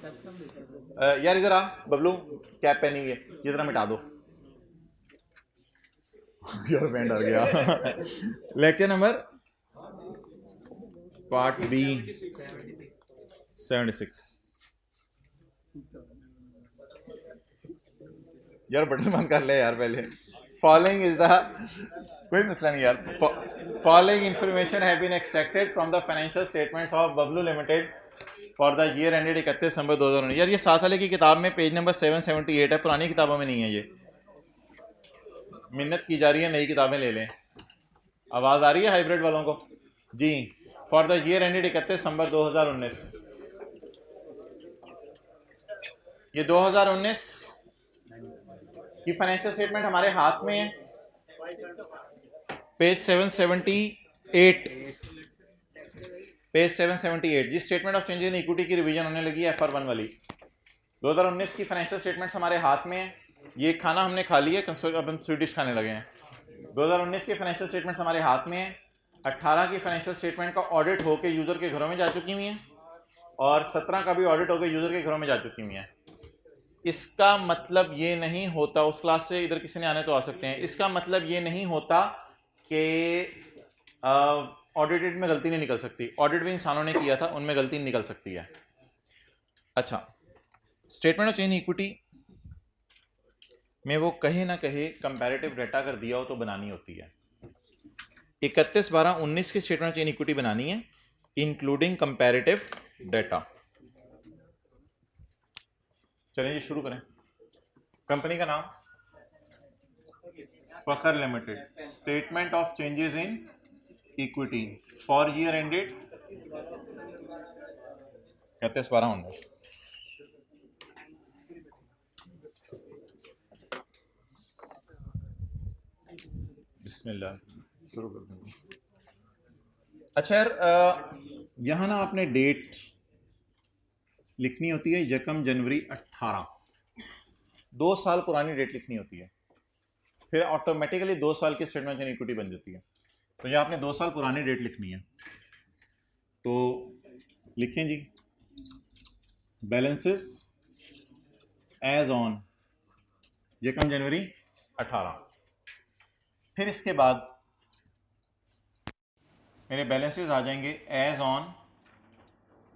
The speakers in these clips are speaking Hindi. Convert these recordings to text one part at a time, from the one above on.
यार इधर आ बबलू, कैप पहनी हुई है, ये जरा मिटा दो। यार बैंड डर गया। Lecture number part B 76। यार बटन बंद कर ले यार पहले। फॉलोइंग इज द, कोई मसला नहीं यार। Following information have been extracted from the financial statements of Bablu limited for the year ended 31 December 2019। यार ये साथ वाले की किताब में पेज नंबर 778 है, पुरानी किताबों में नहीं है। ये मिन्नत की जा रही है नई किताबें ले लें। आवाज़ आ रही है हाइब्रिड वालों को जी। For the year ended 31 December 2019, ये 2019 की फाइनेंशियल स्टेटमेंट हमारे हाथ में है। पेज 778, पेज 778 जी। Statement of changes in equity की रिवीजन होने लगी है FR1 वाली। 2019 की फाइनेंशियल स्टेटमेंट्स हमारे हाथ में है। ये खाना हमने खा लिया, अब हम स्वीट डिश खाने लगे हैं। 2019 की फाइनेंशियल स्टेटमेंट्स हमारे हाथ में है। 18 की फाइनेंशियल स्टेटमेंट का ऑडिट होकर यूजर के घरों में जा चुकी हुई है, और 17 का भी ऑडिट होकर यूजर के घरों में जा चुकी हुई है। इसका मतलब ये नहीं होता, उस क्लास से इधर किसी ने आने तो आ सकते हैं, इसका मतलब ये नहीं होता कि ऑडिटेड में गलती नहीं निकल सकती। ऑडिट भी इंसानों ने किया था, उनमें गलती निकल सकती है। अच्छा, स्टेटमेंट ऑफ चेंज इक्विटी में वो कहे ना कहे कंपैरेटिव डेटा कर दिया हो तो बनानी होती है। 31/12/19 की स्टेटमेंट ऑफ चेंज इक्विटी बनानी है, इंक्लूडिंग कंपैरेटिव डेटा। चलिए जी शुरू करें। कंपनी का नाम Fakhar limited. Statement of changes in equity for year ended 31/12/19। बिस्मिल्लाह, शुरू कर देंगे। अच्छा यार, यहाँ ना आपने डेट लिखनी होती है 1 जनवरी 18, 2 साल पुरानी डेट लिखनी होती है, फिर ऑटोमेटिकली 2 साल की स्टेटमेंट ऑफ इक्विटी बन जाती है। तो ये आपने 2 साल पुरानी डेट लिखनी है, तो लिखें जी बैलेंसेस एज ऑन 1 जनवरी 18। फिर इसके बाद मेरे बैलेंसेस आ जाएंगे एज ऑन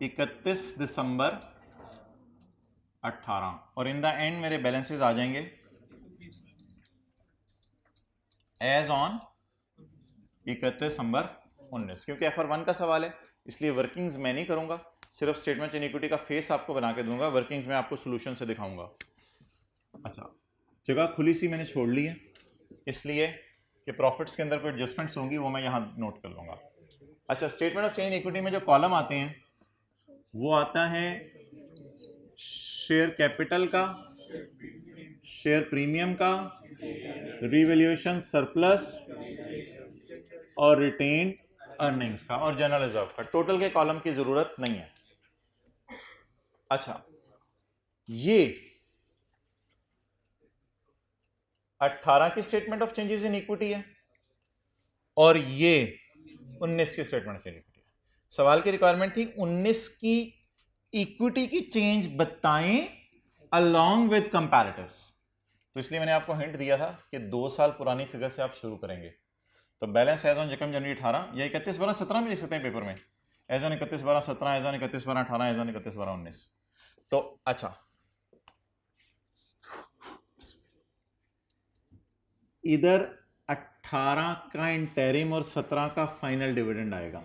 31 दिसंबर 18, और इन द एंड मेरे बैलेंसेस आ जाएंगे एज ऑन 31 दिसंबर 19। क्योंकि FR1 का सवाल है इसलिए वर्किंग्स मैं नहीं करूंगा, सिर्फ स्टेटमेंट ऑफ इक्विटी का फेस आपको बना के दूंगा, वर्किंग्स में आपको सोल्यूशन से दिखाऊंगा। अच्छा, जगह खुली सी मैंने छोड़ ली है, इसलिए कि प्रॉफिट्स के अंदर कोई एडजस्टमेंट्स होंगी वो मैं यहाँ नोट कर लूँगा। अच्छा, स्टेटमेंट ऑफ चेंज इक्विटी में जो कॉलम आते हैं वो आता है शेयर कैपिटल का, शेयर प्रीमियम का, रिवैल्यूएशन सरप्लस और रिटेन्ड अर्निंग्स का, और जनरल रिजर्व का। टोटल के कॉलम की जरूरत नहीं है। अच्छा, ये 18 की statement of changes in equity है और ये 19 की स्टेटमेंट ऑफ चेंज इक्विटी है। सवाल की रिक्वायरमेंट थी 19 की इक्विटी की चेंज बताएं अलोंग विद कंपैरेटिव्स, तो इसलिए मैंने आपको हिंट दिया था कि 2 साल पुरानी फिगर से आप शुरू करेंगे। तो बैलेंस एज ऑन 1 जनवरी 18 या 31/12/17 में लिख सकते हैं पेपर में, as on 31/12/17, as on 31/12/18, as on 31/12/19। तो अच्छा, इधर 18 का इंटरिम और 17 का फाइनल डिविडेंड आएगा।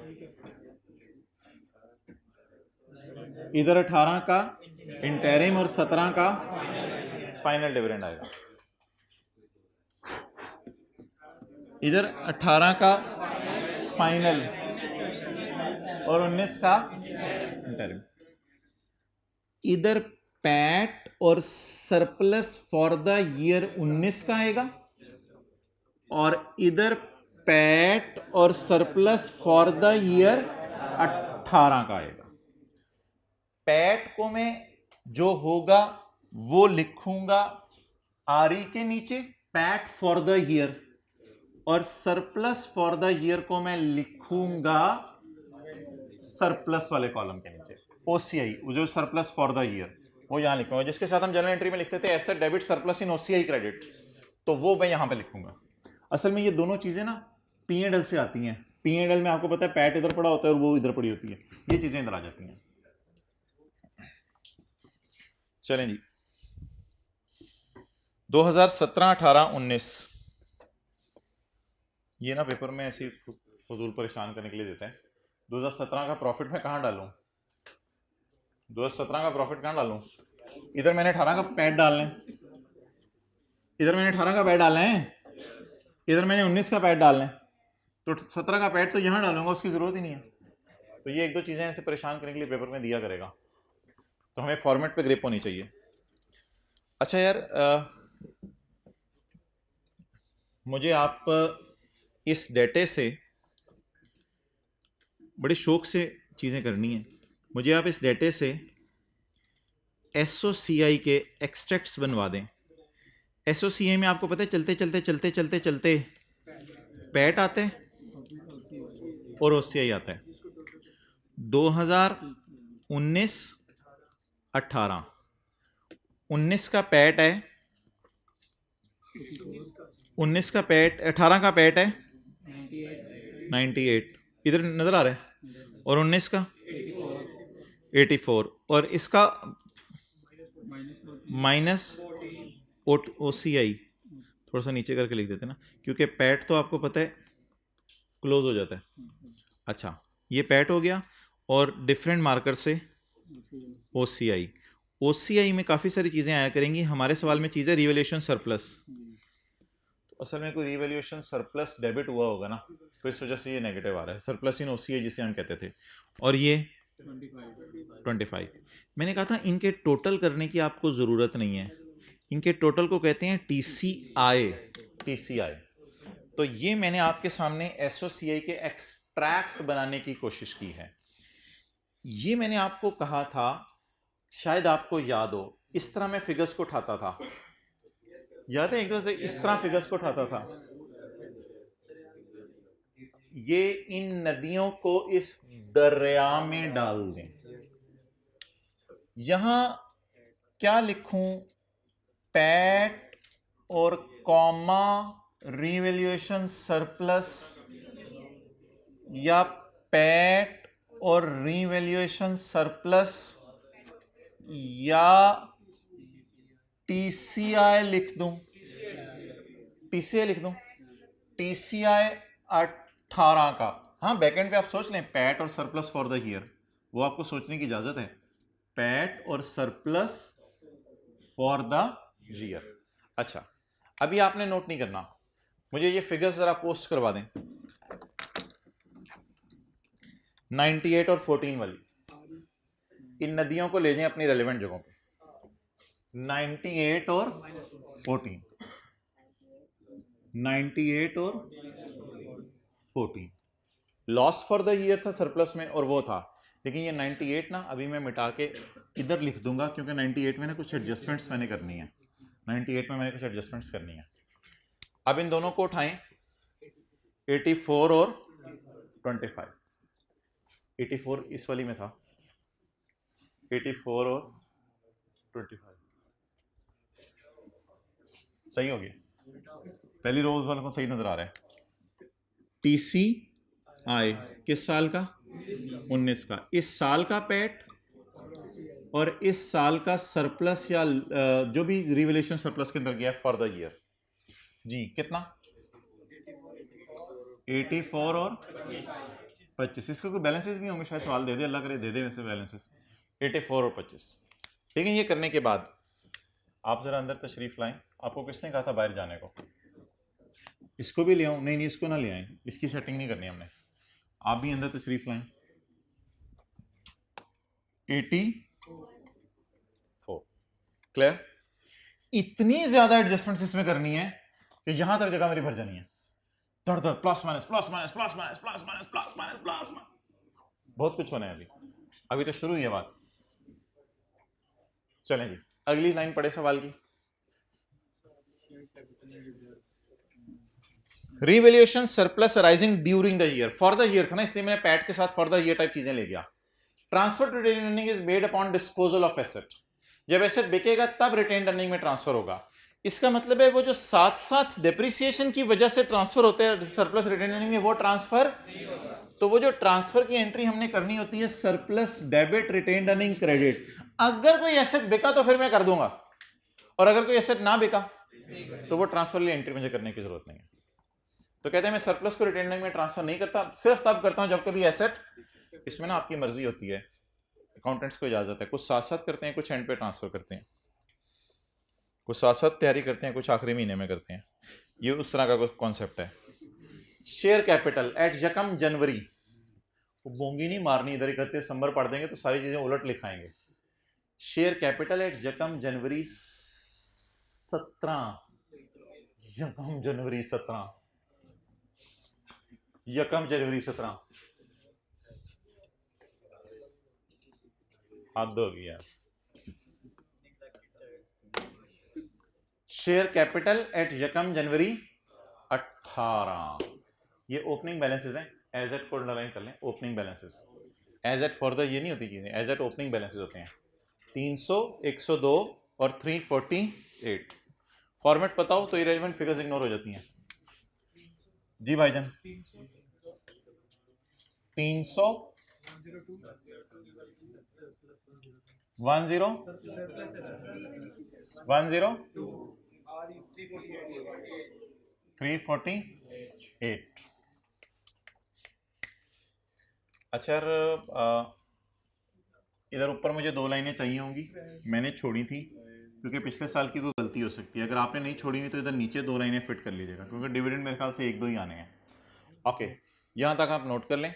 इधर 18 का इंटरिम और 17 का फाइनल डिविडेंड आएगा। इधर 18 का फाइनल और 19 का इंटरिम। इधर पैट और सरप्लस फॉर द ईयर 19 का आएगा, और इधर पैट और सरप्लस फॉर द ईयर 18 का आएगा। पैट को मैं जो होगा वो लिखूंगा आरई के नीचे, पैट फॉर द ईयर, और सरप्लस फॉर द ईयर को मैं लिखूंगा सरप्लस वाले कॉलम के नीचे। ओसीआई, जो सरप्लस फॉर द ईयर, वो यहाँ लिखूंगा, जिसके साथ हम जनरल एंट्री में लिखते थे एसेट डेबिट सरप्लस इन ओसीआई क्रेडिट, तो वो मैं यहाँ पे लिखूंगा। असल में ये दोनों चीजें ना पी एंड एल से आती हैं। पी एंड एल में आपको पता है पैट इधर पड़ा होता है और वो इधर पड़ी होती है, ये चीजें इधर आ जाती हैं। चलें जी, 2017, 18, 19, ये ना पेपर में ऐसे फजूल परेशान करने के लिए देते हैं। 2017 का प्रॉफिट मैं कहाँ डालूं? 2017 का प्रॉफिट कहाँ डालूं? इधर मैंने 18 का पैड डालना है, इधर मैंने 18 का पैड डालना है, इधर मैंने 19 का पैड डालना है, तो 17 का पैड तो यहाँ डालूंगा, उसकी ज़रूरत ही नहीं है। तो ये एक दो चीज़ें ऐसे परेशान करने के लिए पेपर में दिया करेगा, तो हमें फॉर्मेट पे ग्रिप होनी चाहिए। अच्छा यार, मुझे आप इस डेटे से बड़े शौक से चीज़ें करनी हैं। मुझे आप इस डेटे से एसओसीआई के एक्सट्रैक्ट्स बनवा दें। एसओसीआई में आपको पता है चलते चलते चलते चलते चलते पैट आते हैं और ओसीआई आता है। 2019, 18, 19 का पैट है, 19 का पैट, 18 का पैट है 98, इधर नजर आ रहा है, और 19 का 84, और इसका माइनस ओसीआई, थोड़ा सा नीचे करके लिख देते ना, क्योंकि पैट तो आपको पता है क्लोज हो जाता है। अच्छा, ये पैट हो गया, और डिफरेंट मार्कर से ओसीआई। ओसीआई में काफ़ी सारी चीज़ें आया करेंगी। हमारे सवाल में चीज़ है रिवैल्यूएशन सरप्लस, तो असल में कोई रिवैल्यूएशन सरप्लस डेबिट हुआ होगा ना, तो इस वजह से ये नेगेटिव आ रहा है, सरप्लस इन ओसीआई जिसे हम कहते थे। और ये 25, मैंने कहा था इनके टोटल करने की आपको ज़रूरत नहीं है, इनके टोटल को कहते हैं टीसीआई। टीसीआई, तो ये मैंने आपके सामने एसओसीआई के एक्सट्रैक्ट बनाने की कोशिश की है। ये मैंने आपको कहा था, शायद आपको याद हो, इस तरह मैं फिगर्स को उठाता था, याद है? एक तरह से इस तरह फिगर्स को उठाता था, ये इन नदियों को इस दरिया में डाल दें। यहां क्या लिखूं? पैट और कॉमा रिवैल्यूएशन सरप्लस, या पैट और रिवैल्यूएशन सरप्लस, या टीसीआई लिख दूं? टीसीआई लिख दूं? टीसीआई 18 का, हाँ बैकएंड पे आप सोच लें पैट और सरप्लस फॉर द ईयर, वो आपको सोचने की इजाजत है, पैट और सरप्लस फॉर द ईयर। अच्छा, अभी आपने नोट नहीं करना, मुझे ये फिगर्स जरा पोस्ट करवा दें, 98 और 14 वाली, इन नदियों को ले जाएं अपनी रेलेवेंट जगहों पे। 98 और 14, 98 और 14, लॉस फॉर द ईयर था सरप्लस में, और वो था, लेकिन ये 98 ना अभी मैं मिटा के इधर लिख दूंगा, क्योंकि 98 में ना कुछ एडजस्टमेंट्स मैंने करनी है, 98 में मैंने कुछ एडजस्टमेंट्स करनी है। अब इन दोनों को उठाएं, 84 और 25, 84 इस वाली में था, 84 और 25 सही हो गया, पहली रोज वाले को सही नजर आ रहा है। टीसी आई किस साल का? 19 का। इस साल का पैट और इस साल का सरप्लस, या जो भी रिवैल्यूएशन सरप्लस के अंदर गया फॉर द ईयर जी, कितना? 84 और 25। इसके कोई बैलेंसेस भी होंगे, शायद सवाल दे दे, अल्लाह करे दे दे वैसे बैलेंसेस। 84 और 25। लेकिन ये करने के बाद आप जरा अंदर तशरीफ लाएं। आपको किसने कहा था बाहर जाने को? इसको भी ले आऊं? नहीं, इसको ना ले आए, इसकी सेटिंग नहीं करनी हमने। आप भी अंदर तशरीफ लाएं। 84 क्लियर? इतनी ज्यादा एडजस्टमेंट्स इसमें करनी है कि यहां तक जगह मेरी भर जानी है, धड़ धड़, plus minus plus minus plus minus plus minus plus minus plus minus, बहुत कुछ होना है अभी तो शुरू ही है बात। चलें जी, अगली लाइन पढ़े सवाल की। Revaluation surplus arising during the year, for the year था ना, इसलिए मैंने पैट के साथ फॉर द ईयर टाइप चीजें ले गया। Transfer to retained earning is made upon disposal of asset. जब एसेट बिकेगा तब रिटेन अर्निंग में ट्रांसफर होगा। इसका मतलब है वो जो साथ साथ डेप्रिसिएशन की वजह से ट्रांसफर होते हैं सरप्लस रिटेन अर्निंग में, वो ट्रांसफर नहीं होगा। तो वो जो ट्रांसफर की एंट्री हमने करनी होती है surplus debit retained earning credit. अगर कोई एसेट बिका तो फिर मैं कर दूंगा, और अगर कोई एसेट ना बिका तो वो ट्रांसफर वाली एंट्री मुझे करने की जरूरत नहीं है। तो कहते हैं मैं सरप्लस को रिटेन अर्निंग में ट्रांसफर नहीं करता, सिर्फ तब करता हूं जब कभी एसेट, इसमें ना आपकी मर्जी होती है, अकाउंटेंट्स को इजाजत है, कुछ साथ साथ करते हैं, कुछ एंड पे ट्रांसफर करते हैं, कुछ साथ साथ तैयारी करते हैं, कुछ आखिरी महीने में करते हैं। ये उस तरह का कॉन्सेप्ट है। शेयर कैपिटल एट यकम जनवरी, वो बोंगी नहीं मारनी, इधर 31 दिसंबर पढ़ देंगे तो सारी चीजें उलट लिखाएंगे। शेयर कैपिटल एट यकम जनवरी 17, यकम जनवरी 17, यकम जनवरी 17 हद हो गया। शेयर कैपिटल एट यकम जनवरी 18, ये ओपनिंग बैलेंसेस हैं, एज एट को अंडरलाइन कर लें, opening balances, as at for the ये नहीं होती चीजें, एज एट ओपनिंग बैलेंसेस होते हैं। 300, 102 और 348। फॉर्मेट पता हो तो इरेलेवेंट फिगर्स इग्नोर हो जाती हैं। जी भाईजान, 300 10 10 348। अच्छा इधर ऊपर मुझे 2 लाइनें चाहिए होंगी, मैंने छोड़ी थी क्योंकि पिछले साल की कोई गलती हो सकती है। अगर आपने नहीं छोड़ी हुई तो इधर नीचे 2 लाइनें फिट कर लीजिएगा, क्योंकि डिविडेंड मेरे ख्याल से 1-2 ही आने हैं। ओके, यहाँ तक आप नोट कर लें,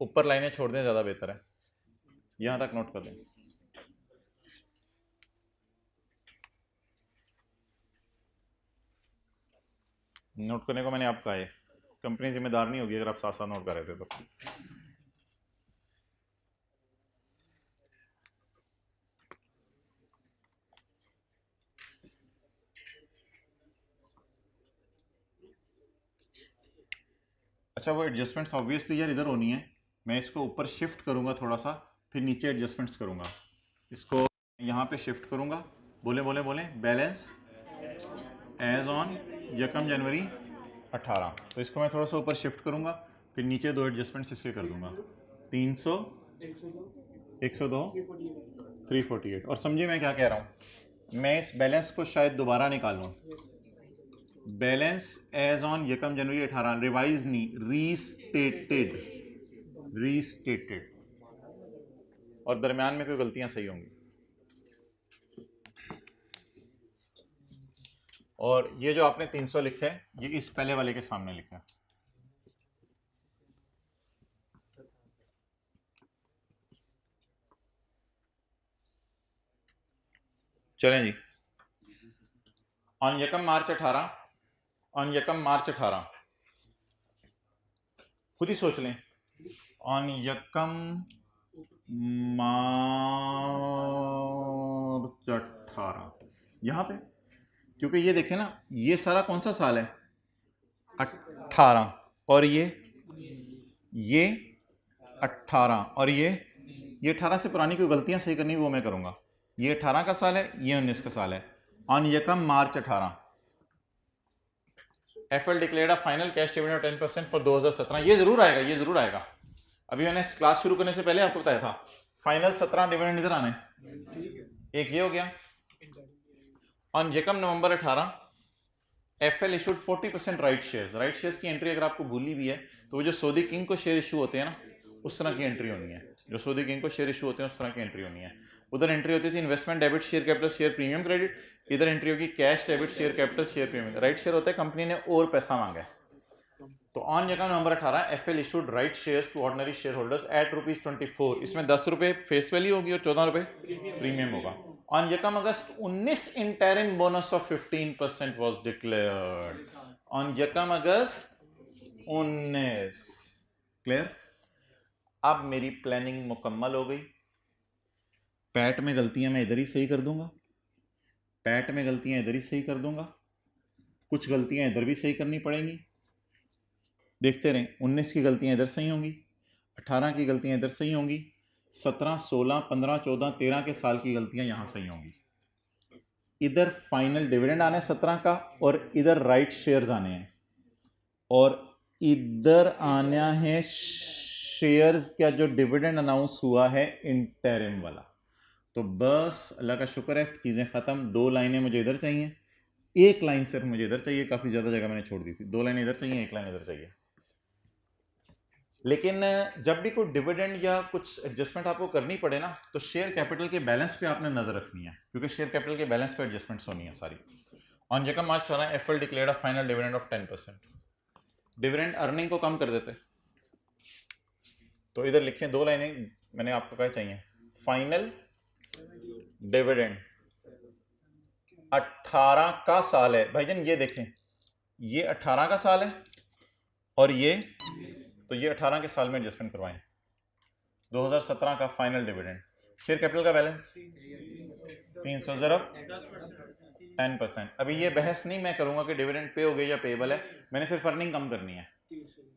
ऊपर लाइनें छोड़ दें, ज़्यादा बेहतर है। यहाँ तक नोट कर लें। नोट करने को मैंने आपको कहा है, कंपनी जिम्मेदार नहीं होगी अगर आप साथ साथ नोट कर रहे थे तो। अच्छा, वो एडजस्टमेंट्स ऑब्वियसली यार इधर होनी है, मैं इसको ऊपर शिफ्ट करूंगा थोड़ा सा, फिर नीचे एडजस्टमेंट्स करूंगा, इसको यहाँ पे शिफ्ट करूंगा। बोले बोले बोले, बैलेंस एज ऑन यकम जनवरी 18, तो इसको मैं थोड़ा सा ऊपर शिफ्ट करूंगा, फिर नीचे 2 एडजस्टमेंट्स इसके कर दूंगा, 300, 102, 348। और समझिए मैं क्या कह रहा हूँ, मैं इस बैलेंस को शायद दोबारा निकालूँ, बैलेंस एज ऑन यकम जनवरी 18, रिवाइज नहीं, रीस्टेटेड, रीस्टेटेड, और दरमियान में कोई गलतियां सही होंगी। और ये जो आपने 300 लिखा है, ये इस पहले वाले के सामने लिखा है। चलें जी, ऑन यकम मार्च 18, ऑन यकम मार्च 18, खुद ही सोच लें, ऑन यकम मार्च 18, यहाँ पे, क्योंकि ये देखें ना, ये सारा कौन सा साल है, 18, और ये 18, और ये 18 से पुरानी कोई गलतियां सही करनी वो मैं करूंगा। ये 18 का साल है, ये 19 का साल है। ऑन यकम मार्च 18, FL declared a final cash dividend of 10% for 2017। ये जरूर आएगा, ये जरूर आएगा। अभी मैंने क्लास शुरू करने से पहले आपको बताया था फाइनल 17 डिविडेंड इधर आने, एक ये हो गया। ऑन यकम नवंबर 18, FL issued 40% right shares. Right shares की एंट्री अगर आपको भूली भी है तो वो जो सऊदी किंग को शेयर इशू होते हैं ना, उस तरह की एंट्री होनी है, जो सऊदी किंग को शेयर इशू होते हैं उस तरह की एंट्री होनी है। उधर एंट्री होती थी investment debit share capital share premium credit, इधर एंट्री होगी cash debit share capital share premium. Right share होता है कंपनी ने और पैसा मांगा है। तो ऑन यकम नवंबर 18, FL issued right shares to ordinary share holders at ₹24। इसमें 10 रुपये फेस वैल्यू होगी और 14 रुपये प्रीमियम होगा। ऑन यकम अगस्त 19, interim bonus of 15% was declared. On यकम अगस्त 19, क्लियर। अब मेरी प्लानिंग मुकम्मल हो गई। पैट में गलतियां मैं इधर ही सही कर दूंगा, पैट में गलतियां इधर ही सही कर दूंगा, कुछ गलतियां इधर भी सही करनी पड़ेंगी। देखते रहें, 19 की गलतियां इधर सही होंगी, 18 की गलतियां इधर सही होंगी, 17, 16, 15, 14, 13 के साल की गलतियां यहां सही होंगी। इधर फाइनल डिविडेंड आने 17 का और इधर राइट शेयर्स आने हैं और इधर आना है शेयर्स का जो डिविडेंड अनाउंस हुआ है इंटरिम वाला। तो बस अल्लाह का शुक्र है चीज़ें ख़त्म। 2 लाइनें मुझे इधर चाहिए, 1 लाइन सिर्फ मुझे इधर चाहिए। काफ़ी ज़्यादा जगह मैंने छोड़ दी थी। 2 लाइनें इधर चाहिए, 1 लाइन इधर चाहिए। लेकिन जब भी कोई डिविडेंड या कुछ एडजस्टमेंट आपको करनी पड़े ना, तो शेयर कैपिटल के बैलेंस पे आपने नज़र रखनी है, क्योंकि शेयर कैपिटल के बैलेंस पे एडजस्टमेंट्स होनी है सारी। On Jacob March 14 FL declared a final dividend of 10%। Dividend earning को कम कर देते, तो इधर लिखे 2 लाइनें मैंने आपको क्या चाहिए। फाइनल डिविडेंड 18 का साल है भाईजान, ये देखें ये 18 का साल है और ये, तो ये 18 के साल में एडजस्टमेंट करवाएं। 2017 का फाइनल डिविडेंड। शेयर कैपिटल का बैलेंस 300 ज़रब 10%। अभी ये बहस नहीं मैं करूंगा कि डिविडेंड पे हो गया या पेएबल है, मैंने सिर्फ अर्निंग कम करनी है।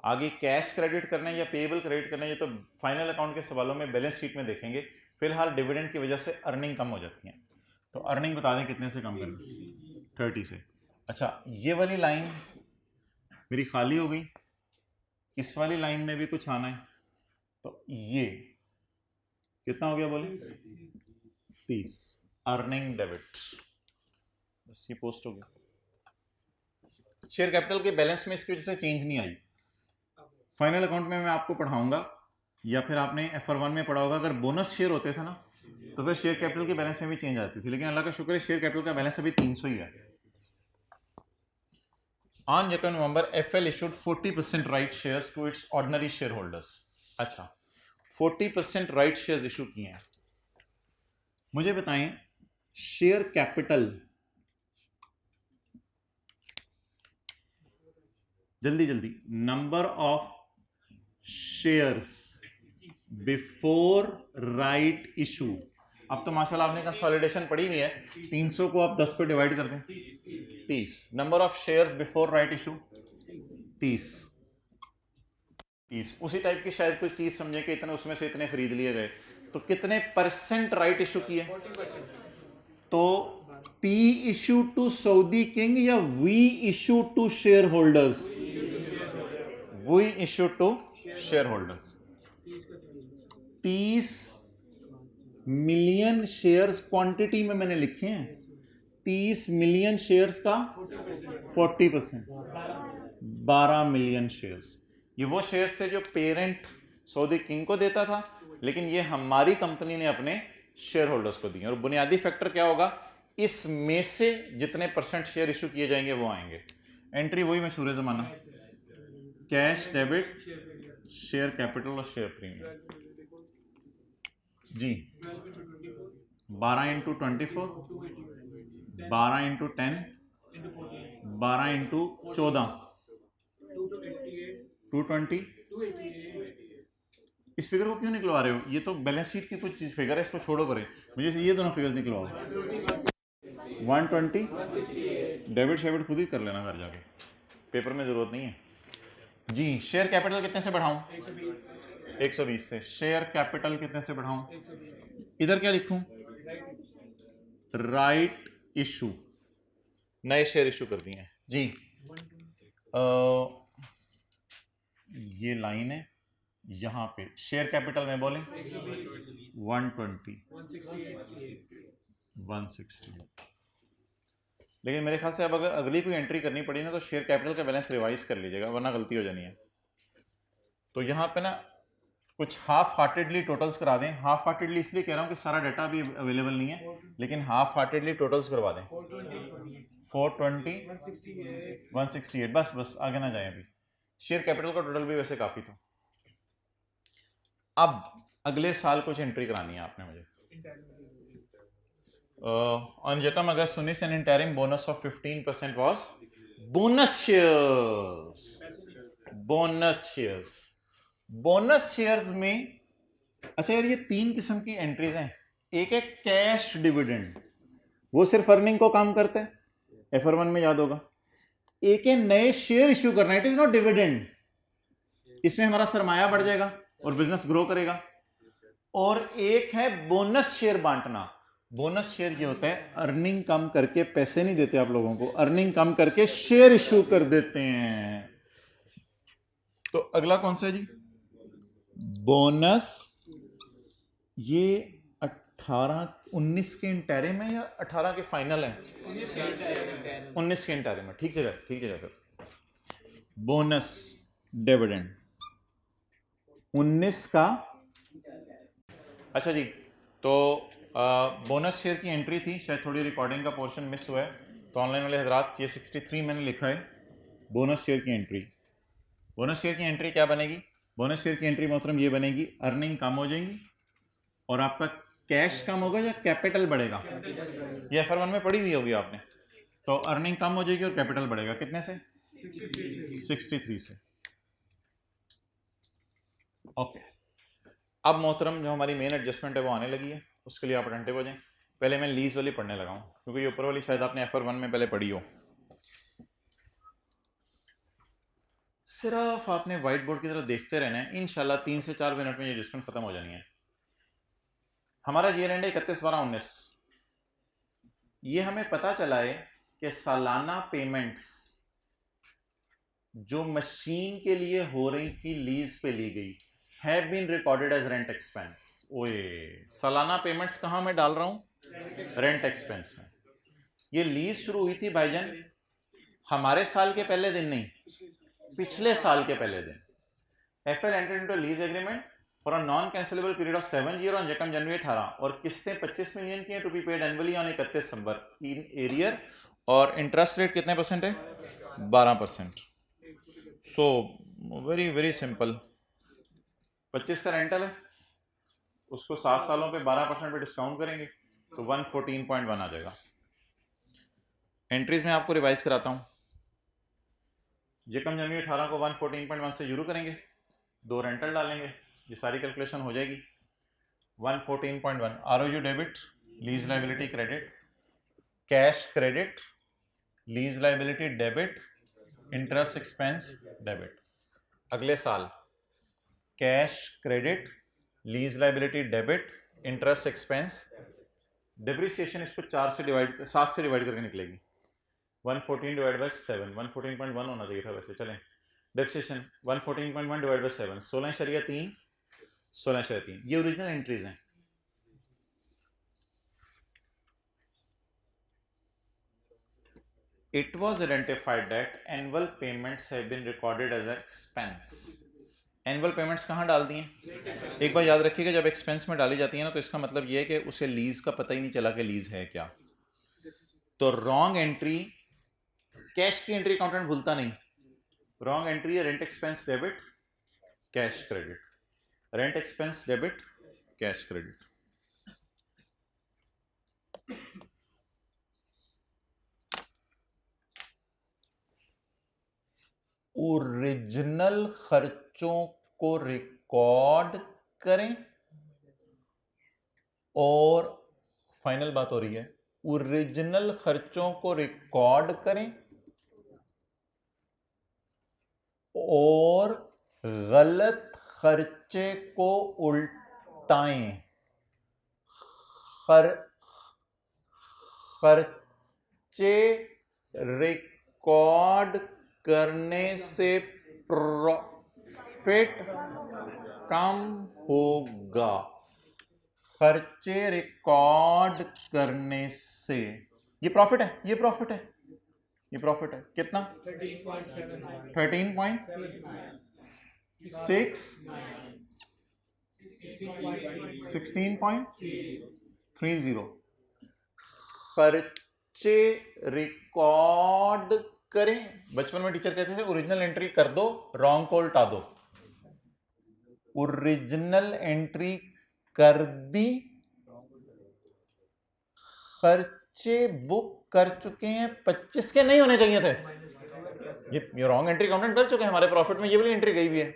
आगे कैश क्रेडिट करना है या पेएबल क्रेडिट करना है, ये तो फाइनल अकाउंट के सवालों में बैलेंस शीट में देखेंगे। फिलहाल डिविडेंड की वजह से अर्निंग कम हो जाती है, तो अर्निंग बता दें कितने से कम करनी, 30 से। अच्छा, ये वाली लाइन मेरी खाली हो गई, इस वाली लाइन में भी कुछ आना है, तो ये कितना हो गया बोले 30 अर्निंग डेबिट, बस ये पोस्ट हो गया। शेयर कैपिटल के बैलेंस में इसकी वजह से चेंज नहीं आई। फाइनल अकाउंट में मैं आपको पढ़ाऊंगा या फिर आपने FR1 में पढ़ा होगा, अगर बोनस शेयर होते थे ना तो फिर शेयर कैपिटल के बैलेंस में भी चेंज आती थी, लेकिन अल्लाह का शुक्र है शेयर कैपिटल का बैलेंस अभी 300 ही है। ऑन 2 नवंबर FL issued 40% right shares to its ordinary share holders. अच्छा, 40% राइट शेयर्स इशू किए हैं। मुझे बताएं शेयर कैपिटल, जल्दी जल्दी, number of shares before right issue. अब तो माशाल्लाह आपने कंसोलिडेशन पढ़ी हुई है, 300 को आप 10 पे डिवाइड कर दें 30। Number of shares before right issue 30। उसी टाइप की शायद कुछ चीज समझे कि इतने उसमें से इतने खरीद लिए गए, तो कितने परसेंट राइट इशू किए? तो P issue to Saudi king या V issue to share holders? V issue to share holders. 30 million shares quantity में मैंने लिखे हैं, 30 मिलियन शेयर्स का 40%, 12 मिलियन शेयर्स। ये वो शेयर्स थे जो पेरेंट सऊदी किंग को देता था, लेकिन ये हमारी कंपनी ने अपने शेयर होल्डर्स को दिए। और बुनियादी फैक्टर क्या होगा, इसमें से जितने परसेंट शेयर इशू किए जाएंगे वो आएंगे। एंट्री वही मशहूर जमाना, कैश डेबिट शेयर कैपिटल और शेयर प्रीमियम जी। 12 इंटू 24, 12 इंटू 10, 12 इंटू 14, 220। इस फिगर को क्यों निकलवा रहे हो? ये तो बैलेंस शीट की कुछ फिगर है, इसको छोड़ो परे, मुझे ये दोनों फिगर्स निकलवाओ। 120 डेबिट शेबिट खुद ही कर लेना घर जाके, पेपर में जरूरत नहीं है जी। शेयर कैपिटल कितने से बढ़ाऊं? 120 से। शेयर कैपिटल कितने से बढ़ाऊं? इधर क्या लिखूं? राइट इशू, नए शेयर इशू कर दिए हैं जी। ये लाइन है, यहां पे शेयर कैपिटल में बोलें 120, 160। लेकिन मेरे ख्याल से अब अगर अगली कोई एंट्री करनी पड़ी ना, तो शेयर कैपिटल का बैलेंस रिवाइज कर लीजिएगा, वरना गलती हो जानी है। तो यहाँ पे ना कुछ हाफ हार्टेडली टोटल्स करा दें। हाफ हार्टेडली इसलिए कह रहा हूँ कि सारा डाटा भी अवेलेबल नहीं है, लेकिन हाफ हार्टेडली टोटल्स करवा दें। 420, 168, बस बस आगे ना जाए। अभी शेयर कैपिटल का टोटल भी वैसे काफ़ी था। अब अगले साल कुछ एंट्री करानी है आपने मुझे। On Jacom August 19 an interim bonus of 15% was bonus shares. Bonus shares, bonus shares में अच्छा यार ये 3 किस्म की एंट्रीज हैं। एक है कैश डिविडेंड, वो सिर्फ अर्निंग को काम करते हैं, FR1 में याद होगा। एक है नए शेयर इश्यू करना, इट इज नॉट डिविडेंड, इसमें हमारा सरमाया बढ़ जाएगा और बिजनेस ग्रो करेगा। और एक है बोनस शेयर बांटना। बोनस शेयर ये होता है अर्निंग कम करके, पैसे नहीं देते आप लोगों को, अर्निंग कम करके शेयर इश्यू कर देते हैं। तो अगला कौन सा है जी? बोनस। ये 19 के इंटरिम है या 18 के फाइनल है? 19 के इंटरिम है। ठीक जगह पर। बोनस डिविडेंड 19 का। अच्छा जी, तो बोनस शेयर की एंट्री थी, शायद थोड़ी रिकॉर्डिंग का पोर्शन मिस हुआ है, तो ऑनलाइन वाले हजरात ये 63 मैंने लिखा है बोनस शेयर की एंट्री। बोनस शेयर की एंट्री क्या बनेगी? बोनस शेयर की एंट्री मोहतरम ये बनेगी, अर्निंग कम हो जाएंगी और आपका कैश कम होगा या कैपिटल बढ़ेगा? ये FR1 में पढ़ी हुई होगी आपने। तो अर्निंग कम हो जाएगी और कैपिटल बढ़ेगा। कितने से? 63 से। ओके, अब मोहतरम जो हमारी मेन एडजस्टमेंट है वो आने लगी है, उसके लिए आप अटेंटिव हो जाएं। पहले मैं लीज वाली पढ़ने लगा हूँ क्योंकि ये ऊपर वाली शायद आपने FR1 में पहले पढ़ी हो। सिर्फ आपने व्हाइट बोर्ड की तरफ देखते रहना है, इंशाल्लाह 3 से 4 मिनट में ये एडजस्टमेंट खत्म हो जानी है। हमारा ईयर एंड है 31/12/19। ये हमें पता चला है कि सालाना पेमेंट्स जो मशीन के लिए हो रही थी लीज पे ली गई, have been recorded as rent expense. ओए, सालाना पेमेंट्स कहां मैं डाल रहा हूं? रेंट एक्सपेंस में। ये लीज शुरू हुई थी भाईजान हमारे साल के पहले दिन नहीं, पिछले साल के पहले दिन। FL entered into lease agreement for a non cancellable period of 7 years on जकम जनवरी 18 और किस्तें 25 मिलियन की हैं to be paid annually on 31 December in arrear, और इंटरेस्ट रेट कितने परसेंट है? 12%। So very very simple. 25 का रेंटल है, उसको 7 सालों पे 12% पे डिस्काउंट करेंगे तो 114.1 आ जाएगा। एंट्रीज में आपको रिवाइज कराता हूँ। जकम जनवरी 18 को 114.1 से शुरू करेंगे, 2 रेंटल डालेंगे, ये सारी कैलकुलेशन हो जाएगी। 114.1 ROU debit, lease liability credit, cash credit, lease liability debit, interest expense debit. अगले साल cash credit, lease liability debit, interest expense, depreciation इसको 7 से डिवाइड करके निकलेगी। 114 डिवाइड बाय 7, 114.1 होना चाहिए था वैसे। चलें, डिप्रिसिएशन 114.1 डिवाइड बाय 7, 16/3, 16/3। ये ओरिजिनल एंट्रीज हैं। It was identified that annual payments have been recorded as an expense. Annual payments कहाँ डाल दिए? एक बार याद रखिएगा, जब एक्सपेंस में डाली जाती है ना तो इसका मतलब ये है कि उसे लीज का पता ही नहीं चला कि लीज है क्या। तो रॉन्ग एंट्री, कैश की एंट्री अकाउंटेंट भूलता नहीं। रॉन्ग एंट्री है rent expense debit, cash credit, rent expense debit, cash credit. Original खर्चों को रिकॉर्ड करें, और फाइनल बात हो रही है, ओरिजिनल खर्चों को रिकॉर्ड करें और गलत खर्चे को उल्टाएं। खर्चे रिकॉर्ड करने से प्रॉफिट कम होगा। खर्चे रिकॉर्ड करने से ये प्रॉफिट है, ये प्रॉफिट है, ये प्रॉफिट है। कितना? 13.6, 16.30। खर्चे रिकॉर्ड करें। बचपन में टीचर कहते थे ओरिजिनल एंट्री कर दो, रॉन्ग को उल्टा दो। ओरिजिनल एंट्री कर दी, खर्चे बुक कर चुके हैं, 25 के नहीं होने चाहिए थे। ये रॉन्ग एंट्री अकाउंटेंट कर चुके हैं, हमारे प्रॉफिट में ये वाली एंट्री गई भी है।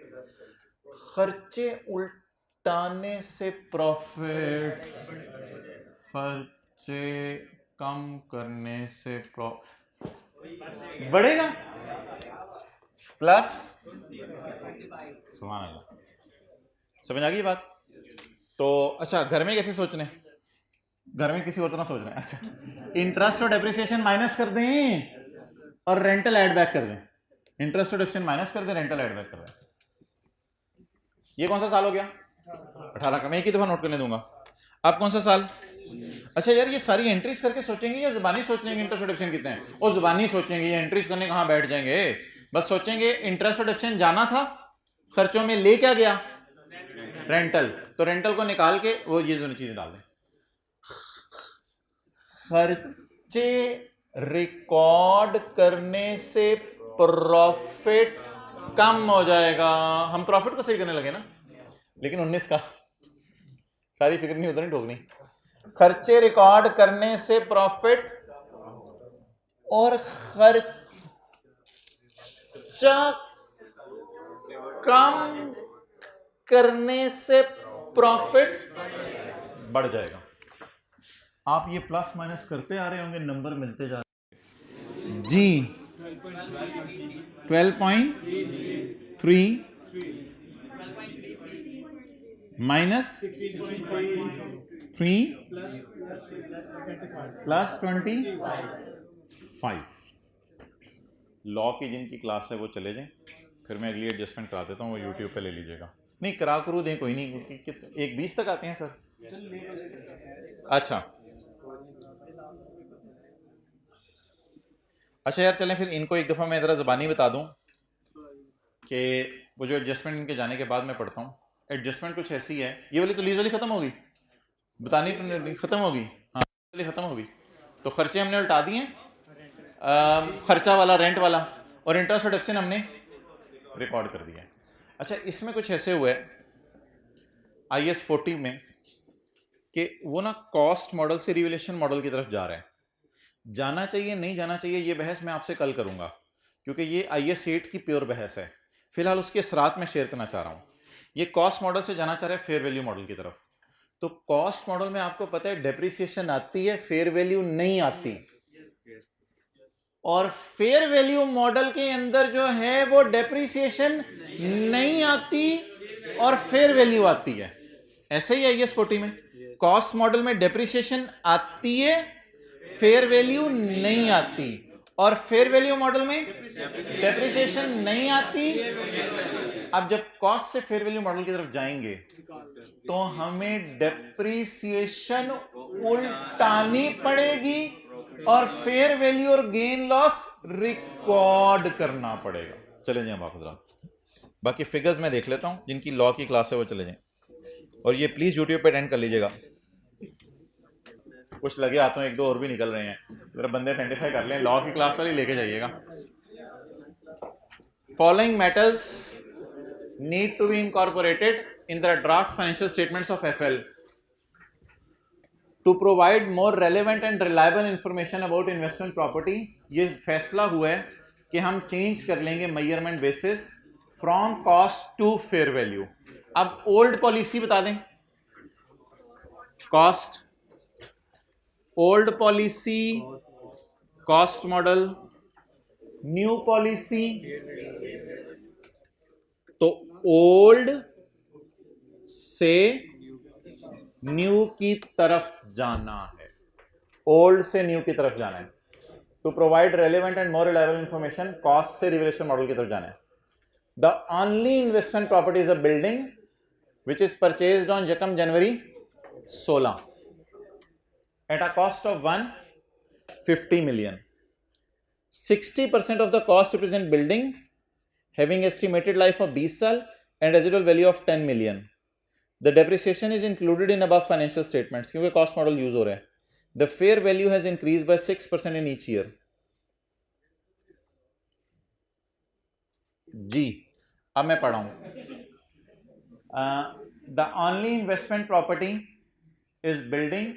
खर्चे उल्टाने से प्रॉफिट, खर्चे कम करने से प्रॉफिट बढ़ेगा, प्लस। सुभान अल्लाह, समझ आ गई बात? तो अच्छा घर में कैसे सोचने, घर में किसी और तरह सोच रहे हैं। अच्छा इंटरेस्ट और डेप्रिसिएशन माइनस कर दें और रेंटल ऐड बैक कर दें, इंटरेस्ट और डेप्रिसिएशन माइनस कर दें, रेंटल ऐड बैक कर दें। ये कौन सा साल हो गया, 18 का। मैं एक ही दफा नोट करने दूंगा। अब कौन सा साल। अच्छा यार ये सारी एंट्रीज करके सोचेंगे या जुबानी सोच लेंगे इंटरेस्ट और डेप्रिसिएशन कितने हैं, और जुबानी सोचेंगे, ये एंट्रीज करने कहाँ बैठ जाएंगे। बस सोचेंगे इंटरेस्ट और डेप्रिसिएशन जाना था, खर्चों में ले क्या गया, रेंटल, तो रेंटल को निकाल के वो ये दोनों चीजें डाल दें। खर्चे रिकॉर्ड करने से प्रॉफिट कम हो जाएगा। हम प्रॉफिट को सही करने लगे ना, लेकिन 19 का सारी फिक्र नहीं उधर ठोकनी। खर्चे रिकॉर्ड करने से प्रॉफिट और खर्चा कम करने से प्रॉफिट बढ़ जाएगा। आप ये प्लस माइनस करते आ रहे होंगे, नंबर मिलते जा रहे जी। 12.3 माइनस 3 प्लस 25। लॉ की जिनकी क्लास है वो चले जाएं, फिर मैं अगली एडजस्टमेंट करा देता हूँ, वो यूट्यूब पे ले लीजिएगा। नहीं करा करूँ दें कोई नहीं, क्योंकि 1:20 तक आते हैं सर। अच्छा यार चलें फिर इनको एक दफ़ा मैं ज़रा ज़बानी बता दूं कि वो जो एडजस्टमेंट इनके जाने के बाद मैं पढ़ता हूँ। एडजस्टमेंट कुछ ऐसी है, ये वाली तो लीज वाली ख़त्म होगी, बतानी ख़त्म होगी, हाँ वाली ख़त्म होगी। तो खर्चे हमने उल्टा दिए, खर्चा वाला, रेंट वाला, और इंटरेस्ट और डेप्सिन हमने रिकॉर्ड कर दिया। अच्छा इसमें कुछ ऐसे हुआ है IAS 40 में कि वो ना कॉस्ट मॉडल से रिवैल्यूएशन मॉडल की तरफ जा रहा है। जाना चाहिए नहीं जाना चाहिए ये बहस मैं आपसे कल करूंगा, क्योंकि ये IAS 8 की प्योर बहस है। फिलहाल उसके असरात में शेयर करना चाह रहा हूँ। ये कॉस्ट मॉडल से जाना चाह रहा है फेयर वैल्यू मॉडल की तरफ। तो कॉस्ट मॉडल में आपको पता है डेप्रिसिएशन आती है, फेयर वैल्यू नहीं आती, और फेयर वैल्यू मॉडल के अंदर जो है वो डेप्रिसिएशन नहीं आती और फेयर वैल्यू आती है। ऐसे ही IAS 40 में कॉस्ट मॉडल में डेप्रिसिएशन आती है, फेयर वैल्यू नहीं आती, और फेयर वैल्यू मॉडल में डेप्रिसिएशन नहीं आती। अब जब कॉस्ट से फेयर वैल्यू मॉडल की तरफ जाएंगे तो हमें डेप्रिसिएशन उल्टानी पड़ेगी और फेयर वैल्यू और गेन लॉस रिकॉर्ड करना पड़ेगा। चले जाएं आप हजरात, बाकी फिगर्स में देख लेता हूं, जिनकी लॉ की क्लास है वो चले जाएं, और ये प्लीज यूट्यूब पे अटेंड कर लीजिएगा। कुछ लगे हाथों, एक दो और भी निकल रहे हैं, जरा बंदे आइडेंटिफाई कर लें, लॉ की क्लास वाली लेके जाइएगा। Following matters need to be incorporated in the draft financial statements of FL to provide more relevant and reliable information about investment property. ये फैसला हुआ है कि हम चेंज कर लेंगे measurement basis from cost to fair value. अब ओल्ड पॉलिसी बता दें, cost, old policy cost model, new policy, तो ओल्ड से न्यू की तरफ जाना है, ओल्ड से न्यू की तरफ जाना है। To provide relevant and more reliable information, cost से रिवैल्यूएशन मॉडल की तरफ जाना है। The only investment property is a building which is purchased on January 16 at a cost of 150 million. 60% of the cost represent building having estimated life of 20 साल and residual value of 10 million. The depreciation is included in above financial statements क्योंकि cost model use हो रहा है. The fair value has increased by 6% in each year. जी अब मैं पढ़ा हूं. The only investment property is building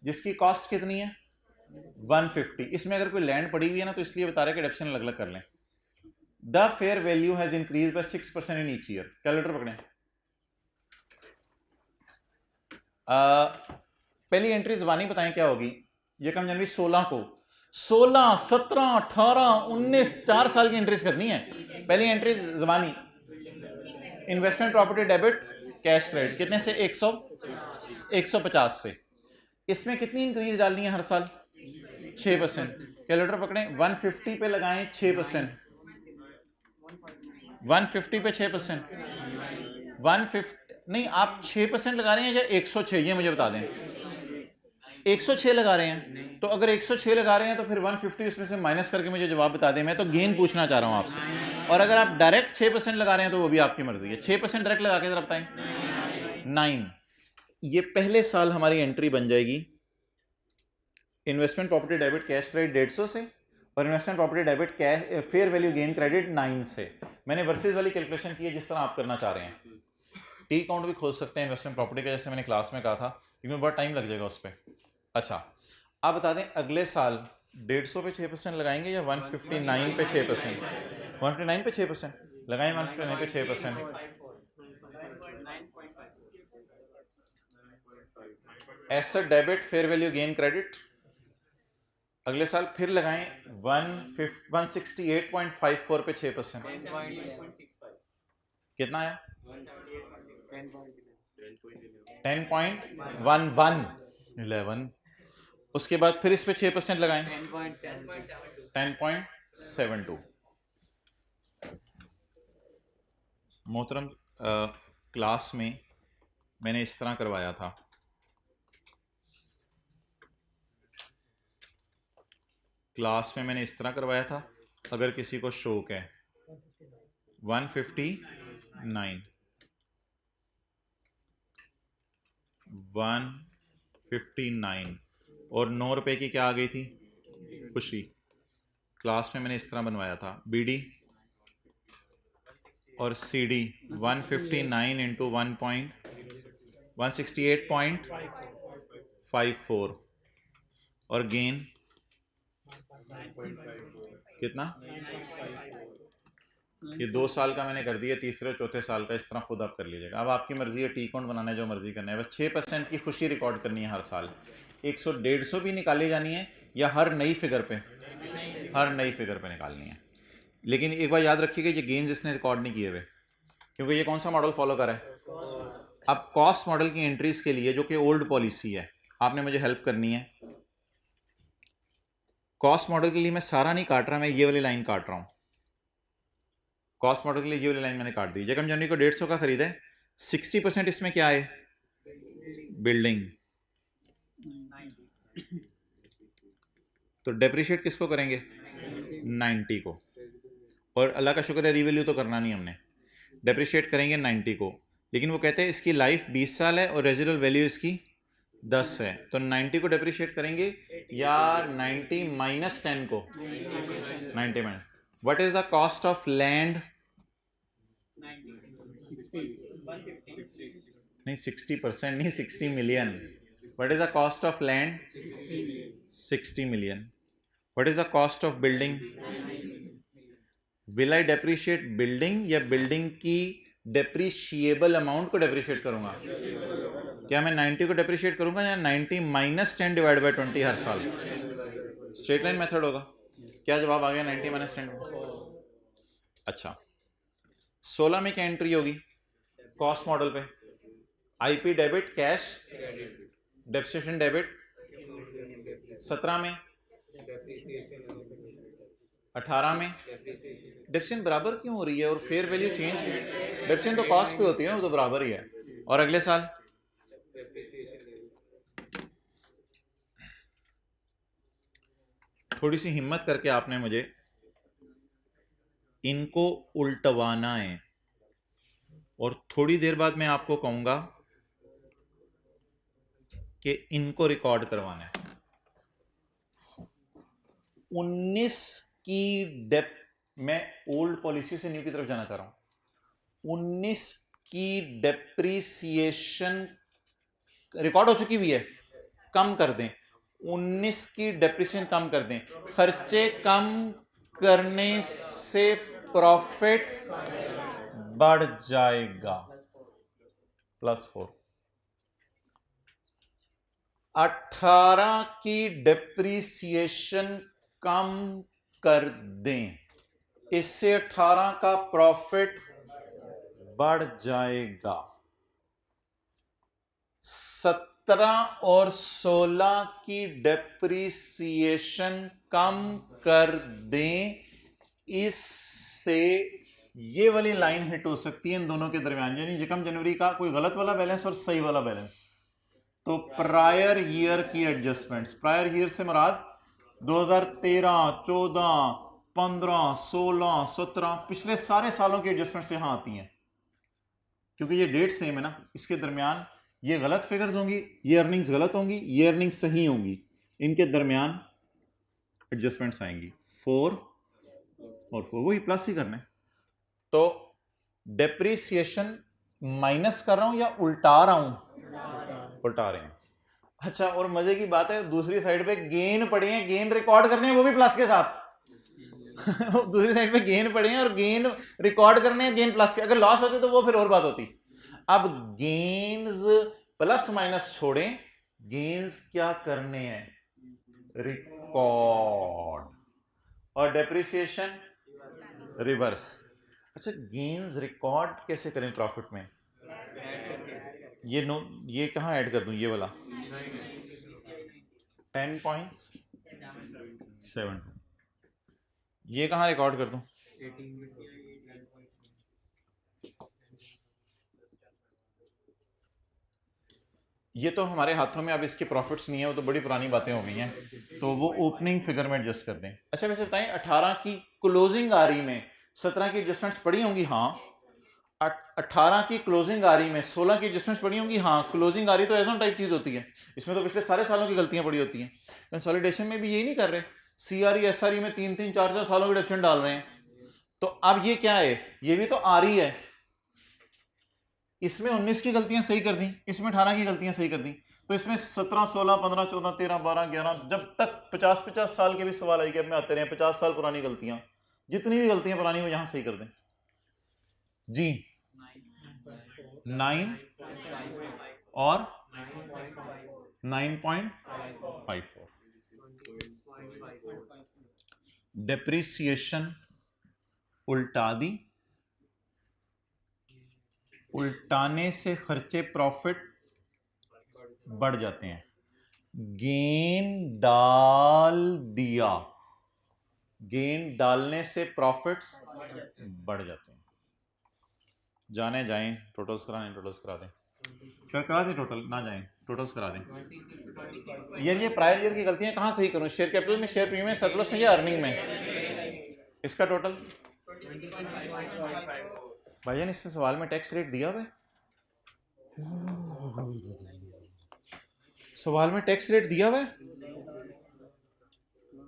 जिसकी कॉस्ट कितनी है 150. इसमें अगर कोई लैंड पड़ी हुई है ना तो इसलिए बता रहे कि डेप्शन अलग अलग कर लें. The fair value has increase by 6% in each year. Calculator पकड़ें. पहली एंट्री जबानी बताएं क्या होगी. यकम जनवरी 16 को 16, 17, 18, 19 4 साल की एंट्रीज करनी है. पहली एंट्री जबानी. Investment property debit cash credit कितने से 150 से। इसमें कितनी इंक्रीज डालनी है हर साल 6%। कैलकुलेटर पकड़ें 150 पे लगाएं 6%, 150 पे 6%, 150 नहीं आप 6% लगा रहे हैं या 106, ये मुझे बता दें। 106 लगा रहे हैं, तो अगर 106 लगा रहे हैं तो फिर 150 उसमें से माइनस करके मुझे जवाब बता दें। मैं तो गेन पूछना चाह रहा हूं आपसे। और अगर आप डायरेक्ट 6% लगा रहे हैं तो वो भी आपकी मर्जी है। 6% डायरेक्ट लगा के जरा बताएं। 9। ये पहले साल हमारी एंट्री बन जाएगी investment property debit cash credit 150 से और investment property debit cash fair value gain credit 9 से। मैंने वर्सेस वाली कैलकुलेशन की है जिस तरह आप करना चाह रहे हैं। टी अकाउंट भी खोल सकते हैं इन्वेस्टमेंट प्रॉपर्टी का, जैसे मैंने क्लास में कहा था, लेकिन बहुत टाइम लग जाएगा उस पर। अच्छा आप बता दें अगले साल 150 पे 6% लगाएंगे या 159 पे 6%? 159 पे 6% लगाएं, 159 पे 6%। Asset debit fair value gain credit अगले साल फिर लगाएं 168.54 पे 6%। कितना आया? 10.11। उसके बाद फिर इस पे 6% लगाएं 10.72। मोहतरम क्लास में मैंने इस तरह करवाया था। क्लास में मैंने इस तरह करवाया था, अगर किसी को शौक है 159 और 9 रुपए की क्या आ गई थी खुशी। क्लास में मैंने इस तरह बनवाया था बीडी और सीडी 159 इंटू 168.54 और गेन कितना? ये 2 साल का मैंने कर दिया, तीसरे चौथे साल का इस तरह खुद आप कर लीजिएगा। अब आपकी मर्जी है टी अकाउंट बनाना है, जो मर्जी करना है। बस 6% की खुशी रिकॉर्ड करनी है हर साल। 100-150 भी निकाली जानी है या हर नई फिगर पे? हर नई फिगर पे निकालनी है। लेकिन एक बार याद रखिएगा ये गेन्स इसने रिकॉर्ड नहीं किए हुए, क्योंकि ये कौन सा मॉडल फॉलो कर रहा है? अब कॉस्ट मॉडल की एंट्रीज के लिए, जो कि ओल्ड पॉलिसी है, आपने मुझे हेल्प करनी है। कॉस्ट मॉडल के लिए मैं सारा नहीं काट रहा, मैं ये वाली लाइन काट रहा हूं। कॉस्ट मॉडल के लिए ये वाली लाइन मैंने काट दी। जगम जनवरी को 150 का खरीदा है, 60% इसमें क्या है? बिल्डिंग। तो डेप्रिशिएट किसको करेंगे? 90 को। और अल्लाह का शुक्र है रीवैल्यू तो करना नहीं हमने, डेप्रिशिएट करेंगे 90 को। लेकिन वो कहते हैं इसकी लाइफ 20 साल है और रेजिडुअल वैल्यू इसकी 10 है, तो 90 को डेप्रिशिएट करेंगे या 90 माइनस 10 को? 90 minus. What is the cost of land? नहीं 60% नहीं, 60 million. What is the cost of land? 60 million. What is the cost of building? Will I depreciate building या बिल्डिंग की डेप्रिशिएबल अमाउंट को डेप्रिशिएट करूंगा? क्या मैं 90 को डेप्रिशिएट करूंगा या 90 माइनस 10 डिवाइड बाई 20 हर साल? स्ट्रेट लाइन मेथड होगा। क्या जवाब आ गया 90 माइनस 10? अच्छा 16 में क्या एंट्री होगी कॉस्ट मॉडल पे? IP debit cash depreciation debit. 17 में, 18 में डेप्रिसिएशन बराबर क्यों हो रही है और फेयर वैल्यू चेंज? डेप्रिसिएशन तो कॉस्ट पे होती है ना, वो तो बराबर ही है। और अगले साल थोड़ी सी हिम्मत करके आपने मुझे इनको उल्टवाना है और थोड़ी देर बाद मैं आपको कहूंगा कि इनको रिकॉर्ड करवाना है। 19 की डेप, मैं ओल्ड पॉलिसी से न्यू की तरफ जाना चाह रहा हूं। 19 की डेप्रीसिएशन रिकॉर्ड हो चुकी हुई है, कम कर दें। 19 की डेप्रिसिएशन कम कर दें। खर्चे कम करने से प्रॉफिट बढ़ जाएगा +4। 18 की डेप्रीसिएशन कम कर दें, इससे 18 का प्रॉफिट बढ़ जाएगा। 17 और 16 की डेप्रिसिएशन कम कर दें, इससे ये वाली लाइन हिट हो सकती है इन दोनों के दरमियान, यानी यकम जनवरी का कोई गलत वाला बैलेंस और सही वाला बैलेंस। तो प्रायर ईयर की एडजस्टमेंट्स, प्रायर ईयर से मुराद 2013, 14, 15, 16, 17 पिछले सारे सालों की एडजस्टमेंट्स यहां आती हैं, क्योंकि ये डेट सेम है ना। इसके दरमियान ये गलत फिगर्स होंगी, ये अर्निंग्स गलत होंगी, ये अर्निंग्स सही होंगी, इनके दरमियान एडजस्टमेंट्स आएंगी 4 और 4, वही प्लस ही करना है। तो डेप्रिसिएशन माइनस कर रहा हूं या उल्टा रहा हूं? उल्टा रहे हैं। अच्छा, और मजे की बात है दूसरी साइड पे गेन पड़े हैं, गेन रिकॉर्ड करने हैं वो भी प्लस के साथ। दूसरी साइड पे गेन पड़े हैं और गेन रिकॉर्ड करने हैं, गेन प्लस के। अगर लॉस होते तो वो फिर और बात होती। अब गेन्स प्लस माइनस छोड़ें, गेन्स क्या करने हैं? रिकॉर्ड। और डेप्रिसिएशन रिवर्स। अच्छा, गेन्स रिकॉर्ड कैसे करें प्रॉफिट में? ये कहां ऐड कर दूं? ये वाला 10.72 ये कहां रिकॉर्ड कर दूं? ये तो हमारे हाथों में अब इसके प्रॉफिट्स नहीं है, वो तो बड़ी पुरानी बातें हो गई हैं, तो वो ओपनिंग फिगर में एडजस्ट कर दें। अच्छा, वैसे बताएं 18 की क्लोजिंग आ रही में 17 की एडजस्टमेंट्स पड़ी होंगी? हाँ। 18 की क्लोजिंग आ रही में 16 की एडजस्टमेंट्स पड़ी होंगी? हाँ। क्लोजिंग आ रही तो ऐसा टाइप चीज होती है, इसमें तो पिछले सारे सालों की गलतियां पड़ी होती हैं। कंसोलिडेशन में भी यही नहीं कर रहे, सीआरई एसआरई में 3-3, 4-4 सालों की डेप्रिसिएशन डाल रहे हैं। तो अब ये क्या है? ये भी तो आ रही है, इसमें 19 की गलतियां सही कर दी, इसमें 18 की गलतियां सही कर दी, तो इसमें 17, 16, 15, 14, 13, 12, 11, जब तक 50-50 साल के भी सवाल आई में आते रहे, 50 साल पुरानी गलतियां, जितनी भी गलतियां पुरानी वो यहां सही कर दें जी। 9 और 9.54 डेप्रिसिएशन उल्टा दी, उल्टाने से खर्चे प्रॉफिट बढ़ जाते हैं। गेन डाल दिया, गेन डालने से प्रॉफिट्स बढ़ जाते हैं। जाने जाएं, टोटल्स कराने टोटल्स करा दें, करा दें टोटल, ना जाएं टोटल्स करा दें। यार ये प्रायर ईयर की गलतियां कहाँ सही करूं? शेयर कैपिटल में, शेयर प्रीमियम, सरप्लस में या अर्निंग में? इसका टोटल भाईजान, इसमें सवाल में टैक्स रेट दिया हुआ है? सवाल में टैक्स रेट दिया हुआ है?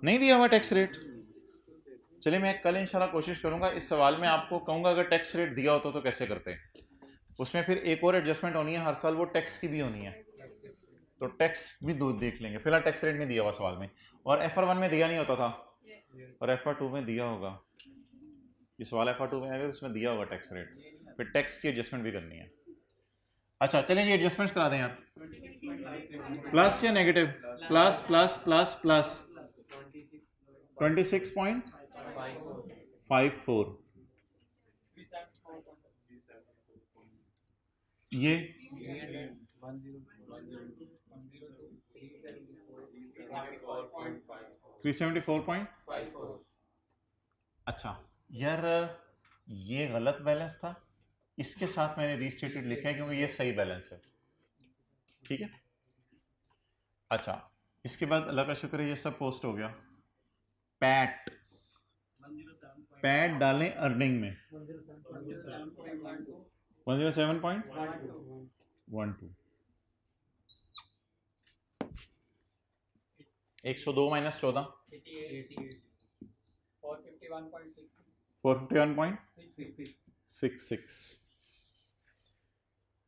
नहीं दिया हुआ टैक्स रेट? चलिए मैं कल इंशाल्लाह कोशिश करूंगा, इस सवाल में आपको कहूंगा अगर टैक्स रेट दिया होता तो कैसे करते हैं। उसमें फिर एक और एडजस्टमेंट होनी है हर साल, वो टैक्स की भी होनी है, तो टैक्स भी दो देख लेंगे। फिलहाल टैक्स रेट नहीं दिया हुआ सवाल में, और FR1 में दिया नहीं होता था, और FR2 में दिया होगा। ये सवाल FR2 में आएगा, उसमें दिया होगा टैक्स रेट, फिर टैक्स की एडजस्टमेंट भी करनी है। अच्छा चलें, ये एडजस्टमेंट्स करा दें यार, प्लस या negative? Plus plus plus plus 26.54, ये 374. अच्छा यार, ये गलत बैलेंस था, इसके साथ मैंने रीस्टेटेड लिखा है क्योंकि ये सही बैलेंस है, ठीक है। अच्छा, इसके बाद अल्लाह का शुक्र है ये सब पोस्ट हो गया। पैट, पैट डालें अर्निंग में 107.12, 102 माइनस 14, 451.66।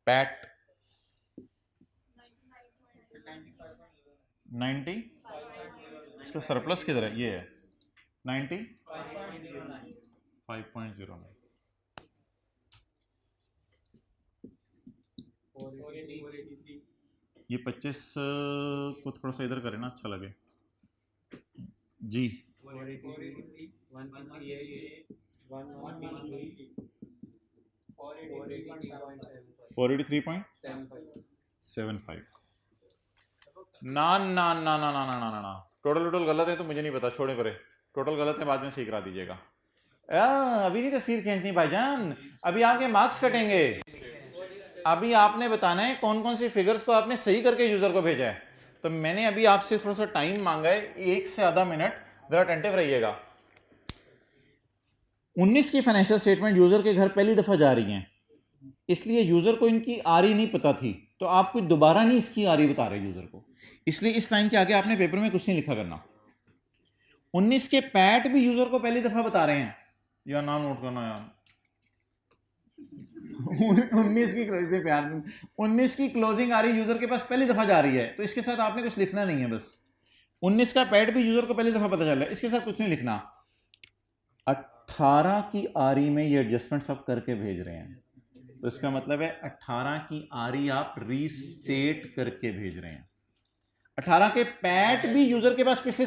पैट 90, इसका सरप्लस किधर है? ये है 95.09। ये 25 को थोड़ा सा इधर करें ना, अच्छा लगे जी। 483.75, 75। ना ना ना ना ना ना ना ना, टोटल गलत है तो मुझे नहीं पता, छोड़े परे, टोटल गलत है, बाद में सही करा दीजिएगा। अभी नहीं तस्वीर खींचनी भाईजान, अभी आपके मार्क्स कटेंगे। अभी आपने बताना है कौन कौन सी फिगर्स को आपने सही करके यूजर को भेजा है। तो मैंने अभी आपसे थोड़ा सा टाइम मांगा है, 1 से आधा मिनट, जरा अटेंटिव रहिएगा। 19 की फाइनेंशियल स्टेटमेंट यूजर के घर पहली दफा जा रही हैं, इसलिए यूजर को इनकी आरी नहीं पता थी, तो आप कुछ दोबारा नहीं इसकी आरी बता रहे यूजर को, इसलिए इस लाइन के आगे आपने पेपर में कुछ नहीं लिखा करना। 19 के पैट भी यूजर को पहली दफा बता रहे हैं, या नाम नोट करना यार। 19 की क्लोजिंग आ रही यूजर के पास पहली दफा जा रही है, तो इसके साथ आपने कुछ लिखना नहीं है। बस 19 का पैट भी यूजर को पहली दफा पता चल रहा है, इसके साथ कुछ नहीं लिखना। 18 की आरी में ये एडजस्टमेंट सब करके भेज रहे हैं, तो इसका मतलब है 18 की आरी आप रीस्टेट करके भेज रहे हैं। 18 के पैट भी यूजर के पास पिछले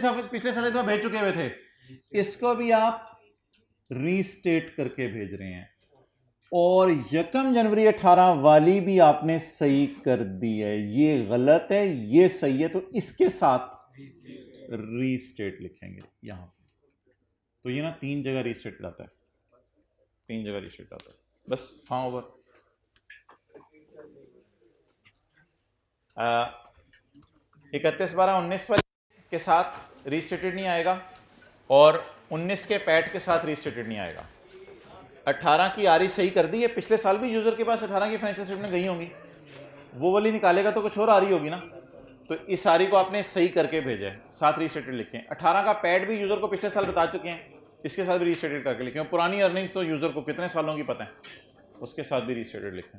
साल दफा भेज चुके हुए थे, इसको भी आप रीस्टेट करके भेज रहे हैं। और 1 जनवरी 18 वाली भी आपने सही कर दी है, ये गलत है ये सही है, तो इसके साथ रीस्टेट लिखेंगे यहां पर। तो ये ना 3 जगह रीस्टेट आता है, 3 जगह रीस्टेट आता है। बस हाँ ओवर। 31/12/19 वाले के साथ रीस्टेटेड नहीं आएगा, और 19 के पैट के साथ रीस्टेटेड नहीं आएगा। 18 की आरी सही कर दी है, पिछले साल भी यूजर के पास 18 की फाइनेंशियल स्टेटमेंट गई होंगी, वो वाली निकालेगा तो कुछ और आ रही होगी ना, तो इस आरी को आपने सही करके भेजा है, साथ रीस्टेटेड लिखें। 18 का पैड भी यूजर को पिछले साल बता चुके हैं, इसके साथ भी रीस्टेटेड करके लिखें। पुरानी अर्निंग्स तो यूजर को कितने सालों की पता है, उसके साथ भी रीस्टेटेड लिखें।